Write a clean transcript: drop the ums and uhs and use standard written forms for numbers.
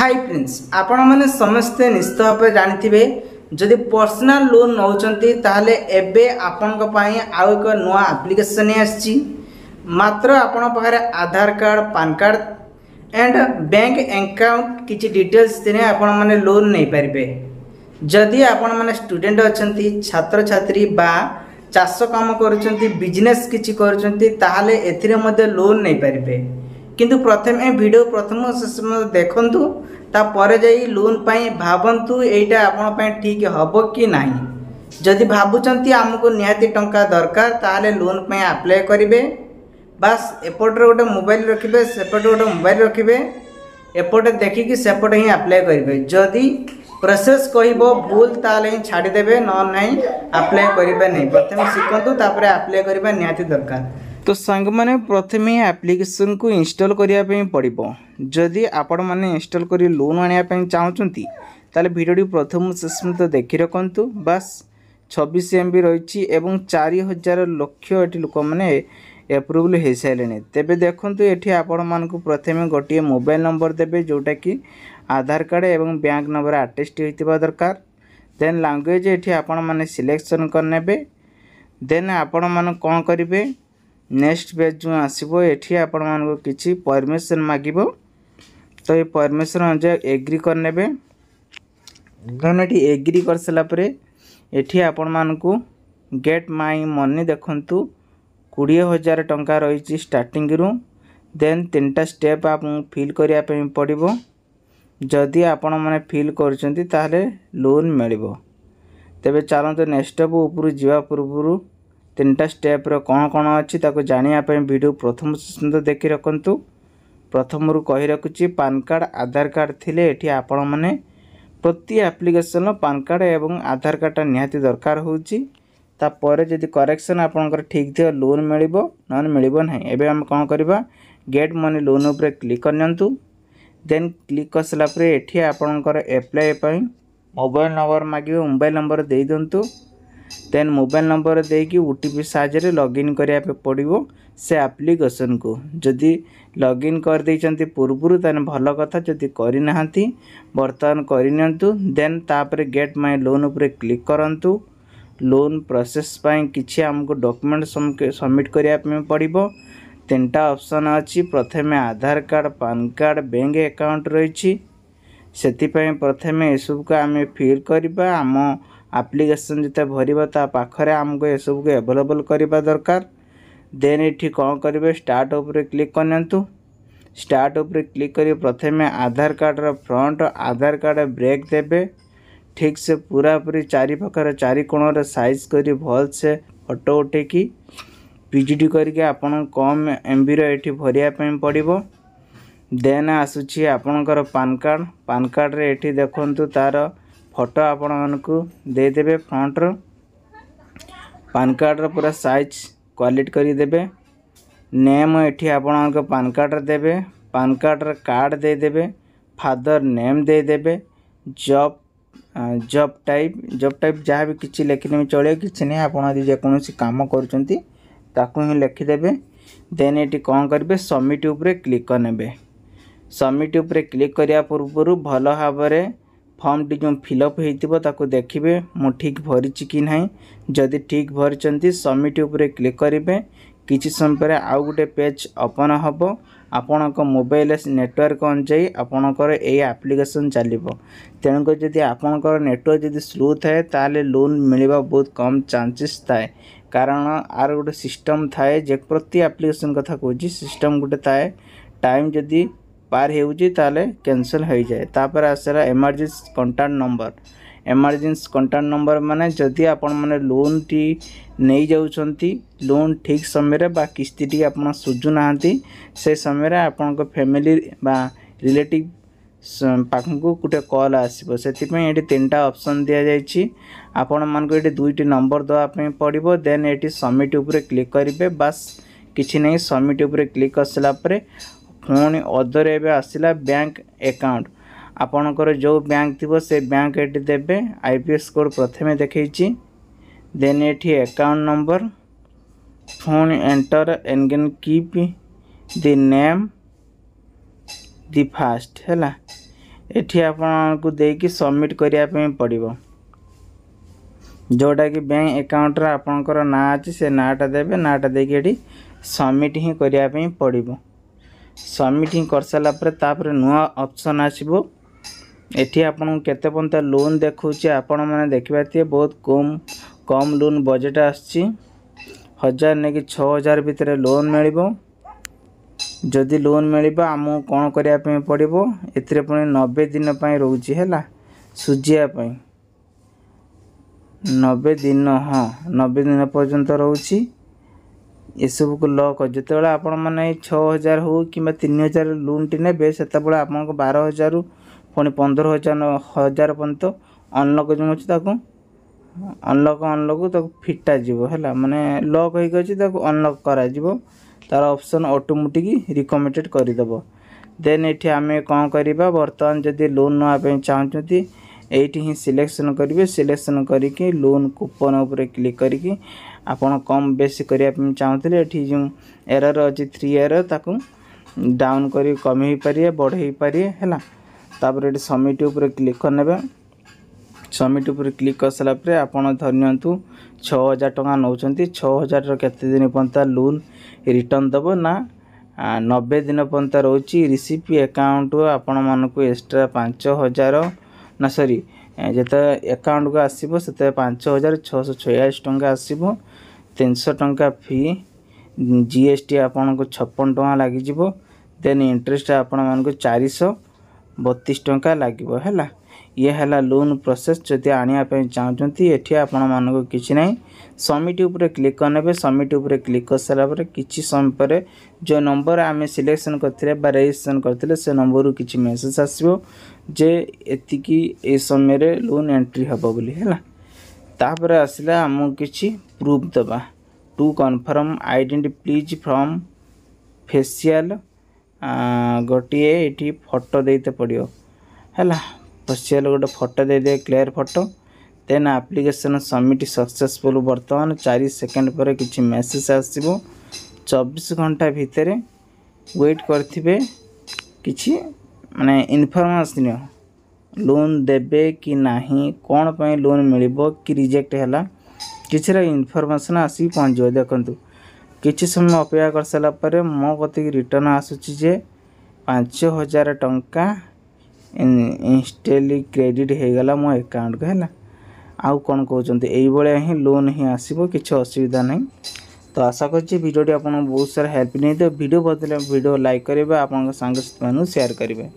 Hi friends आपण मैंने समस्ते निश्चित भाव जानी जदि पर्सनल लोन नौचंती ताहले एबे आपण आउ एक नुआ एप्लिकेशन आसी मात्र आपण पाखरे Aadhaar card PAN card and bank account किछि डिटेल्स देने आपण माने लोन नहीं पारिबे। जदि आपण माने स्टूडेंट अछंती छात्र छात्री बा चाष काम करूचंती बिजनेस किछि करूचंती ताहले एथिरे मध्ये लोन नहीं पारिबे। किंतु प्रथम वीडियो प्रथम देखंतु तापर जाई लोन पाई भावंतु एटा आपण पाई ठीक हबो कि नाही। जदि भाबुचंती हमको निहाती टंका दरकार ताहले लोन पाई अप्लाई करिवे। बस एपटे गोटे मोबाइल रखिबे सेपटे गोटे मोबाइल रखिबे एपटे देखिकी सेपटे ही अप्लाई करिवे। जदि प्रोसेस कहबो भूल ताले ही छाड़ी देबे न नहीं अप्लाई करिवे नहीं। प्रथम सिखंतु तापर अप्लाई करिबा निहाती दरकार। तो सांग माने प्रथम एप्लिकेशन को इंस्टॉल करिया पे पड़िबो। जदि आपण माने इंस्टॉल करी लोन आनिया पे चाहउचंती ताले वीडियो प्रथम शेष तो देखि रखंतु। बस 26 MB रही एवं 4000 लक्ष एटी लोक माने एप्रूवल हो सारे। तेबे देखंतु एठी आपण मानकु प्रथम गोटे मोबाइल नंबर देबे जोटा कि आधार कार्ड एवं बैंक नंबर अटेस्ट होइतिबा दरकार। देन लैंग्वेज एठी आपण माने सिलेक्शन करनेबे। देन आपण मान कोन करिवे नेक्स्ट पेज जो आसीबो एठी आपण मानको किछि परमिशन मागिबो। तो ये परमिशन अनुसार एग्री करनेबे। देन एठी एग्री कर सला परे एठी आपण मानको गेट माई मनी देखंतु 20,000 टंका रही स्टार्टिंग रु। देन 3टा स्टेप आप फिल करिया पे पड़िबो। जदि आपण माने फिल करचंती ताहले लोन मिलिबो। तेबे चलंतु नेक्स्ट स्टेप ऊपर जीवा पूर्व 3टा स्टेप रो कौन कौन अच्छी ताको जानिया पे वीडियो प्रथम सुंदर देखि रखंतु। प्रथम रु कहि रखुची पैन कार्ड आधार कार्ड थिले एठी आपण माने प्रति एप्लिकेशन पैन कार्ड एवं आधार कार्ड निहाती दरकार होची। तापर जदि करेक्शन आपनकर ठीक थियो लोन मिलिबो नन मिलिबो नहीं। एबे हम कोन करबा गेट मनी लोन ऊपर क्लिक करनंतु। देन क्लिक करसला परे एठी आपनकर अप्लाई पई मोबाइल नंबर मागिबो। मोबाइल नंबर दे दंतु। देन मोबाइल नंबर देकी ओटीपी साहाय्य लॉगिन करिया पे पड़िबो से एप्लिकेशन को। जदि लॉगिन कर देचंती पूर्वरु तने भलो कथा। जदि करि नाहंती वर्तमान करिनंतु। देन तापर गेट माय लोन ऊपर क्लिक करंतु। लोन प्रोसेस पाई किछि हमको डॉक्यूमेंट सबमिट करिया पे पड़िबो। 3टा ऑप्शन अछि। प्रथमे Aadhaar card PAN card bank account रहिछि सेति पई प्रथमे एसब को आमे फिल करबा। हम एप्लिकेशन जिते भरिबा ता पाखरे हमको ए सब को अवेलेबल करबा दरकार। देन एठी कोन करिवे स्टार्ट ऊपर क्लिक करनंतु। स्टार्ट ऊपर क्लिक करी प्रथमे आधार कार्ड रो फ्रंट आधार कार्ड ब्रेक देबे। ठीक से पूरा पूरी चारि पाखर चारि कोण रे साइज करी भल से फोटो उठे की पीजीडी करके आपन कम एमबी रो एठी भरिया पे पड़िबो। देन आसुची आपनकर पैन कार्ड रे एठी देखंतु तार फोटो आपण मानकु दे देबे। फ्रंट रो पैन कार्ड रो पूरा साइज क्वालिटी करी देबे। नेम एठी आपण को पैन कार्ड रे देबे। पैन कार्ड रे कार्ड दे देबे। फादर नेम दे देबे। जॉब टाइप जहाँ भी किछि लेखिने चले किछि नै। आपण यदि जे कोनोसी काम करूचंती ताकू ही लिखि देबे। देन एठी कोन करबे सबमिट ऊपर क्लिक करनेबे। सबमिट ऊपर क्लिक करिया पूर्व भलो भाबरे फॉर्म टी जो फिलअप होइतिबो ताको देखिबे मो ठीक भरिछि कि नाही। जदि ठीक भरिचंती सबमिट ऊपर क्लिक करिवे। किछि समय पर आउ गोटे पेज ओपन हबो। आपनक मोबाइल नेटवर्क अनुसार आपनकर ए एप्लिकेशन चलिबो। तेणुक जदि आपनकर नेटवर्क जदि स्लो थाए ताले लोन मिलिबा बहुत कम चांसेस थाए। कारण आर गोटे सिस्टम थाए जे प्रति एप्लिकेशन कथा कहूची सिस्टम गोटे थाए टाइम जदि पार होउची ताले कैंसिल हो जाए। तापर आसला emergency contact number. Emergency contact number माने जदि आपण माने लोन टी नहीं जाउछंती लोन ठीक समय रे बा किस्ती टी आपण सुजु नाहंती से समय रे आपण को फैमिली बा रिलेटिव पाखु गोटे कॉल आसीबो। सेति पई एटी 3टा ऑप्शन दिया जायछि। आपण मान को एटी 2टी नंबर दवा पे पड़िबो। देन एटी सबमिट ऊपर क्लिक करिवे। बस किछि नहीं सबमिट ऊपर क्लिक करसला परे पुणी अदर एबे आसिला बैंक अकाउंट। आपणकर जो बैंक थिबो से बैंक एटी देबे। आईपीएस कोड प्रथमे देखैछि। देन एठी अकाउंट नंबर पुणी enter and keep the name the fast हैला। एठी आपको देकी सबमिट करिया पे पड़िबो जोटा कि बैंक अकाउंट रा आपनकर ना अछि से नाटा देबे नाटा देकी एठी सबमिट ही करिया पे पड़िबो सबमिट ही कर साला पर तापर नुआ ऑप्शन आसीबो एठी आपन केते पंता लोन देखौचे आपण माने देखिबाती बहुत कम लोन बजेट आछि 1000 ने कि 6000 भितर लोन मिलिबो जदि लोन मिलिबा हमो कोन करिया पे पड़िबो एथिरे पुनी 90 दिन पय रहउची हैला सुजिया पय 90 दिन हां 90 दिन पर्यंत रहउची ए सब को लॉक जते बेला आपण माने 6000 हो कि 3000 लोन टी नेबे सेते बेला आपन को 12000 रु पुनी 15000 पर्यंत अनलॉक जो अछि ताको अनलॉक ताको फिटा जीवो हैला माने लॉक होई गछि ताको अनलॉक करा जीवो तार ऑप्शन ऑटोमेटिक रिकमेंडेड करि दबो देन एठी हमें कोन करिबा वर्तमान जदि लोन न आपे चाहछथि एठी ही सिलेक्शन करिवे सिलेक्शन करिके लोन कूपन ऊपर क्लिक करिके आपण कम बेसी करिया पे चाहतले एठी जो एरर अछि 3 एरर ताको डाउन करी कम ही परिए बढ़ ही परिए हैला तापर एठी सबमिट ऊपर क्लिक करनेबे सबमिट ऊपर क्लिक कर सला परे आपण धन्यंतु 6000 टका नौचंती 6000 रो केते दिन पंता लोन रिटर्न दबो ना 90 दिन पंता रहउची रिसीप अकाउंट आपण मन को एक्स्ट्रा 5000 ना सॉरी जेते अकाउंट को आसीबो सेते 5646 टका आसीबो 300 टका फी जीएसटी आपण को 56 टका लागि जिवो देन इंटरेस्ट आपण मन को 432 टका लागिवो हैला ये हैला लोन प्रोसेस जदि आनिया पे चाहछंती एठी आपण मन को किछि नै सबमिट ऊपर क्लिक करनेबे सबमिट ऊपर क्लिक कर सला पर किछि समय पर जो नंबर आमे सिलेक्शन करथिले बा रजिस्ट्रेशन करथिले से नंबर रु किछि मेसेज आसीबो जे एति की ए समय रे लोन एंट्री हबो बोली हैला तापर आसिला हम किछि प्रूफ दबा to confirm identity please from facial गोटिए एठी फोटो देते पड़ियो हैला फेशियल गोटे फोटो दे दे clear photo then application submit successful वर्तमान 4 सेकंड पर किछि मेसेज आसीबो 24 घंटा भितर वेट करथिबे किछि माने इन्फॉर्मेशन लोन देबे कि नाही कोन पय लोन मिलिबो कि रिजेक्ट हैला किछरा इन्फॉर्मेशन आसी पहुंच जो देखंतु किछि समय अपेक्षा कर सला पर मो कति रिटर्न आसुची जे 5000 टंका इंस्टेली क्रेडिट हे गला मो अकाउंट को हैला आउ कोन कहउचंती एई बळे ही लोन ही आसीबो किछि असुविधा नै तो आशा करछि वीडियो टी आपन बहुत सारा हेल्प नै तो वीडियो बदले वीडियो लाइक करिवे आपन संग साथी मानु शेयर करिवे।